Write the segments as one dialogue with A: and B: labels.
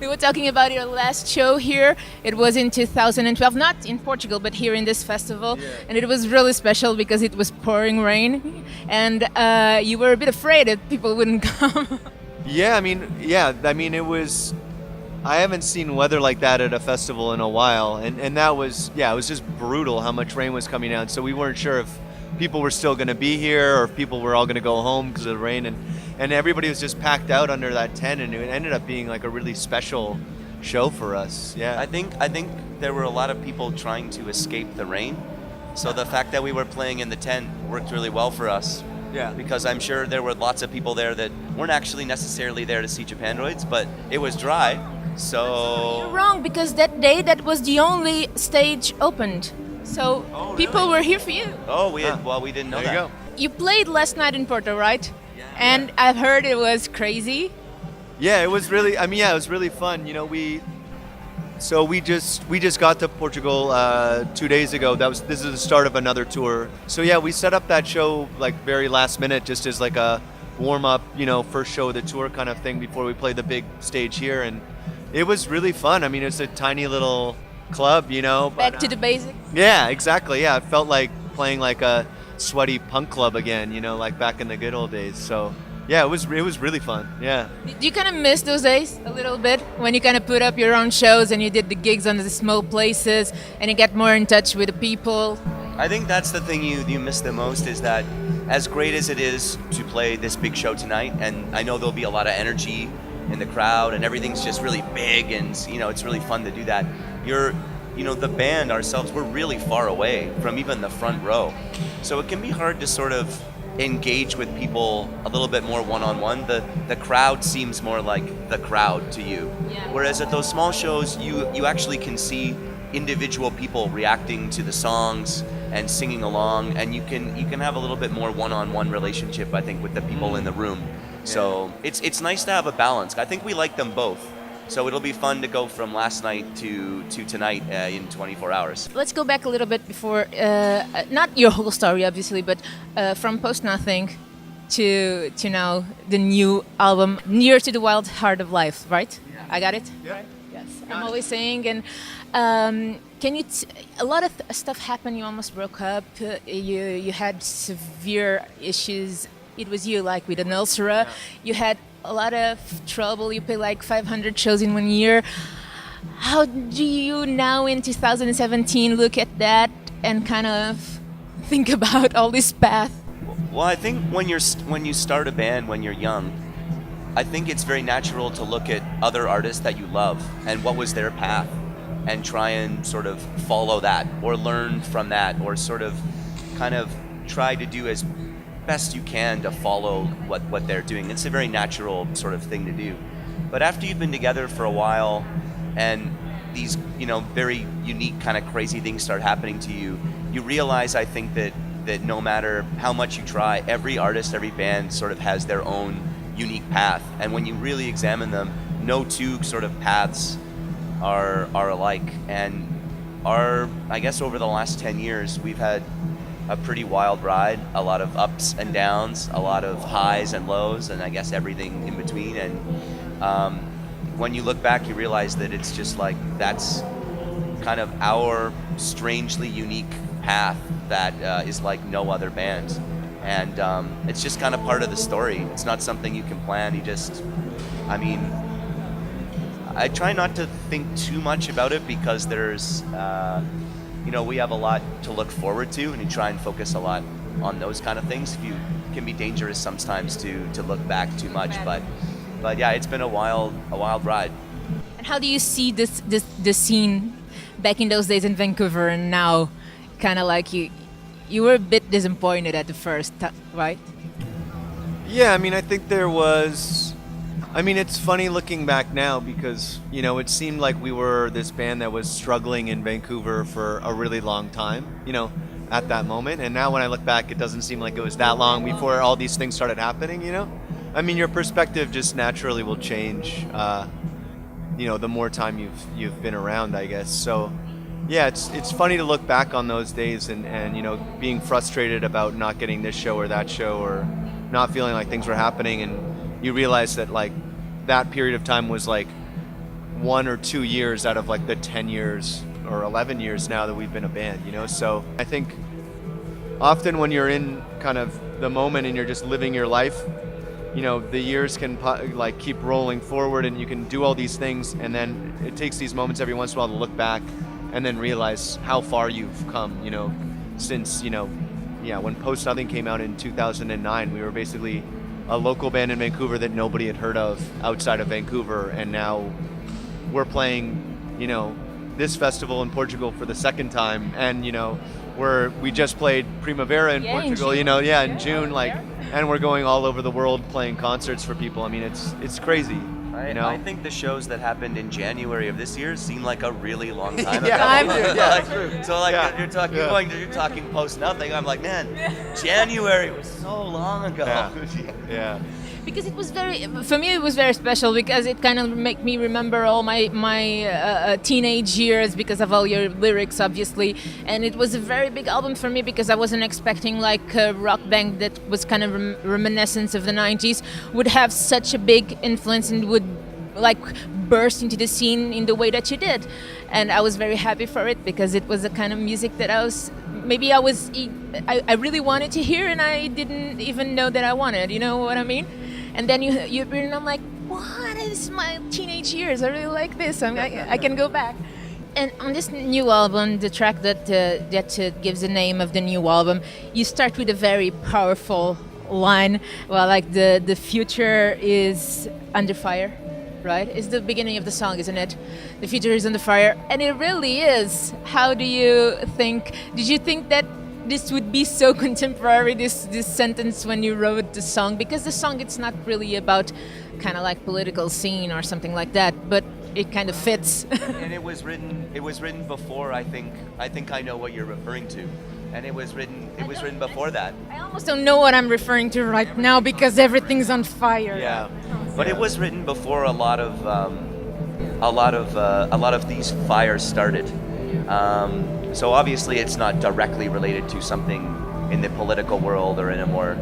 A: We were talking about your last show here. It was in 2012, not in Portugal, but here in this festival.
B: Yeah.
A: And it was really special because it was pouring rain. And you were a bit afraid that people wouldn't come.
B: It was. I haven't seen weather like that at a festival in a while, and that was, it was just brutal how much rain was coming down. So we weren't sure if people were still going to be here or if people were all going to go home because of the rain, and everybody was just packed out under that tent, and it ended up being like a really special show for us. Yeah,
C: I think there were a lot of people trying to escape the rain, so the fact that we were playing in the tent worked really well for us.
B: Yeah.
C: Because I'm sure there were lots of people there that weren't actually necessarily there to see Japandroids, but it was dry. So
A: You're wrong, because that day that was the only stage opened. So people were here for you.
C: we didn't know
B: there
C: that.
B: you go.
A: You played last night in Porto, right?
C: Yeah.
A: And I've heard it was crazy.
B: Yeah, it was really. It was really fun. We just got to Portugal 2 days ago. This is the start of another tour. So yeah, we set up that show like very last minute, just as like a warm up, first show of the tour kind of thing before we play the big stage here, and it was really fun. It's a tiny little club,
A: Back to the basics.
B: Yeah, exactly. Yeah, it felt like playing like a sweaty punk club again, like back in the good old days. So yeah, it was really fun. Yeah.
A: Do you kind of miss those days a little bit when you kind of put up your own shows and you did the gigs on the small places and you get more in touch with the people?
C: I think that's the thing you miss the most, is that as great as it is to play this big show tonight, and I know there'll be a lot of energy in the crowd and everything's just really big, and it's really fun to do that. The band ourselves, we're really far away from even the front row, so it can be hard to sort of engage with people a little bit more one-on-one. The crowd seems more like the crowd to you.
A: Yeah.
C: Whereas at those small shows, you actually can see individual people reacting to the songs and singing along, and you can have a little bit more one-on-one relationship, I think, with the people in the room. So it's nice to have a balance. I think we like them both. So it'll be fun to go from last night to tonight in 24 hours.
A: Let's go back a little bit before, not your whole story obviously, but from Post Nothing to now the new album, Near to the Wild Heart of Life, right? Yeah. I got it?
B: Yeah.
A: Right? Yes. I'm always saying, and can you, a lot of stuff happened, you almost broke up, you had severe issues. It was you, like with an ulcer. Yeah. You had a lot of trouble. You played like 500 shows in 1 year. How do you now in 2017 look at that and kind of think about all this path?
C: Well, I think when you start a band when you're young, I think it's very natural to look at other artists that you love and what was their path, and try and sort of follow that or learn from that, or sort of kind of try to do as best you can to follow what they're doing. It's a very natural sort of thing to do. But after you've been together for a while and these very unique kind of crazy things start happening to you, you realize, I think, that no matter how much you try, every artist, every band sort of has their own unique path, and when you really examine them, no two sort of paths are alike. And I guess over the last 10 years we've had a pretty wild ride, a lot of ups and downs, a lot of highs and lows, and I guess everything in between. And when you look back, you realize that it's just like, that's kind of our strangely unique path that is like no other band. And it's just kind of part of the story. It's not something you can plan. I try not to think too much about it, because there's we have a lot to look forward to, and you try and focus a lot on those kind of things. It can be dangerous sometimes to look back too much, but yeah, it's been a wild ride.
A: And how do you see the scene back in those days in Vancouver and now? Kind of like you were a bit disappointed at the first, right?
B: Yeah, I think there was. It's funny looking back now, because it seemed like we were this band that was struggling in Vancouver for a really long time, at that moment. And now when I look back, it doesn't seem like it was that long before all these things started happening. Your perspective just naturally will change. The more time you've been around, I guess. So yeah, it's funny to look back on those days and being frustrated about not getting this show or that show, or not feeling like things were happening, and you realize that like that period of time was like 1 or 2 years out of like the 10 years or 11 years now that we've been a band, you know? So I think often when you're in kind of the moment and you're just living your life, you know, the years can like keep rolling forward and you can do all these things, and then it takes these moments every once in a while to look back and then realize how far you've come, you know, since, you know, yeah, when Post Nothing came out in 2009, we were basically a local band in Vancouver that nobody had heard of outside of Vancouver, and now we're playing, you know, this festival in Portugal for the second time, and, you know, we just played Primavera in Portugal,
A: in
B: you know,
A: June.
B: in June, like, and we're going all over the world playing concerts for people. I mean, it's crazy, you know.
C: I think the shows that happened in January of this year seem like a really long time
B: Yeah,
C: ago.
B: they do, yeah, that's true.
C: So like
B: Yeah,
C: you're talking Post Nothing. I'm like, man, January was so long ago.
B: Yeah.
A: Because it was for me it was very special, because it kind of made me remember all my teenage years because of all your lyrics, obviously, and it was a very big album for me because I wasn't expecting like a rock band that was kind of reminiscent of the 90s would have such a big influence and would like burst into the scene in the way that you did, and I was very happy for it because it was the kind of music that I really wanted to hear, and I didn't even know that I wanted, you know what I mean? And then you appear, and I'm like, what? This is my teenage years. I really like this. I can go back. And on this new album, the track that gives the name of the new album, you start with a very powerful line. Well, like the future is under fire, right? It's the beginning of the song, isn't it? The future is under fire, and it really is. How do you think? Did you think that this would be so contemporary, this sentence, when you wrote the song? Because the song, it's not really about kind of like political scene or something like that, but it kind of fits.
C: And it was written before, I think I know what you're referring to. And it was written before that.
A: I almost don't know what I'm referring to right now because everything's on fire.
C: Yeah. But it was written before a lot of these fires started. So obviously it's not directly related to something in the political world or in a more,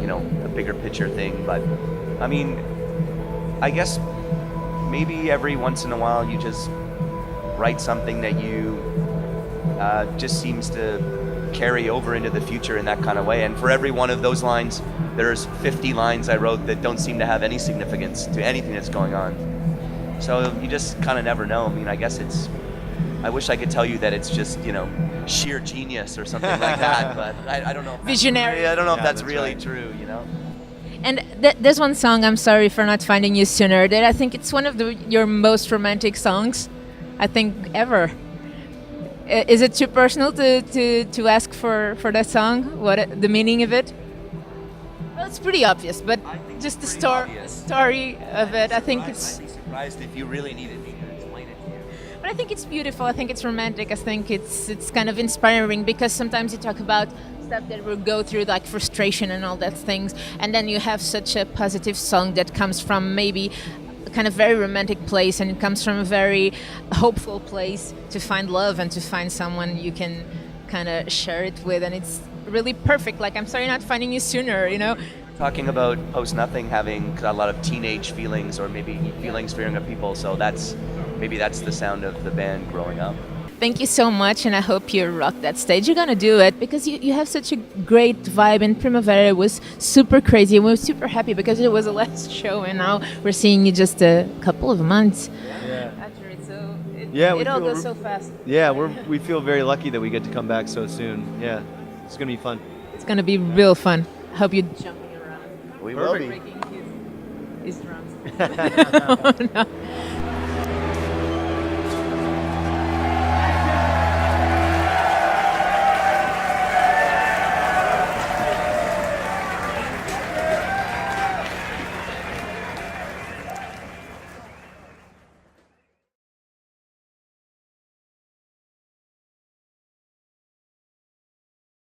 C: you know, a bigger picture thing. But I mean, I guess maybe every once in a while you just write something that you just seems to carry over into the future in that kind of way. And for every one of those lines, there's 50 lines I wrote that don't seem to have any significance to anything that's going on. So you just kind of never know. I mean, I guess I wish I could tell you that it's just, you know, sheer genius or something like that, but I don't know.
A: Visionary.
C: I don't know if that's
B: that's
C: really
B: right.
C: true, you know?
A: And there's one song, I'm Sorry for Not Finding You Sooner, that I think it's one of your most romantic songs, I think, ever. Is it too personal to ask for that song? What the meaning of it? Well, it's pretty obvious, but just the story of it, I think it's...
C: I'd be surprised if you really needed me to explain it to you.
A: But I think it's beautiful. I think it's romantic. I think it's kind of inspiring, because sometimes you talk about stuff that will go through, like frustration and all that things, and then you have such a positive song that comes from maybe a kind of very romantic place, and it comes from a very hopeful place to find love and to find someone you can kind of share it with, and it's really perfect. Like, I'm sorry not finding you sooner, you know?
C: Talking about Post Nothing having a lot of teenage feelings, or maybe feelings for younger people, so that's the sound of the band growing up.
A: Thank you so much, and I hope you rock that stage. You're gonna do it, because you have such a great vibe, and Primavera was super crazy. We were super happy because it was the last show, and now we're seeing you just a couple of months after it. So it all goes so fast.
B: Yeah, we feel very lucky that we get to come back so soon. Yeah, it's gonna be fun.
A: It's gonna be real fun. I hope you're jumping around,
C: We will be.
A: breaking his drums. Oh, no.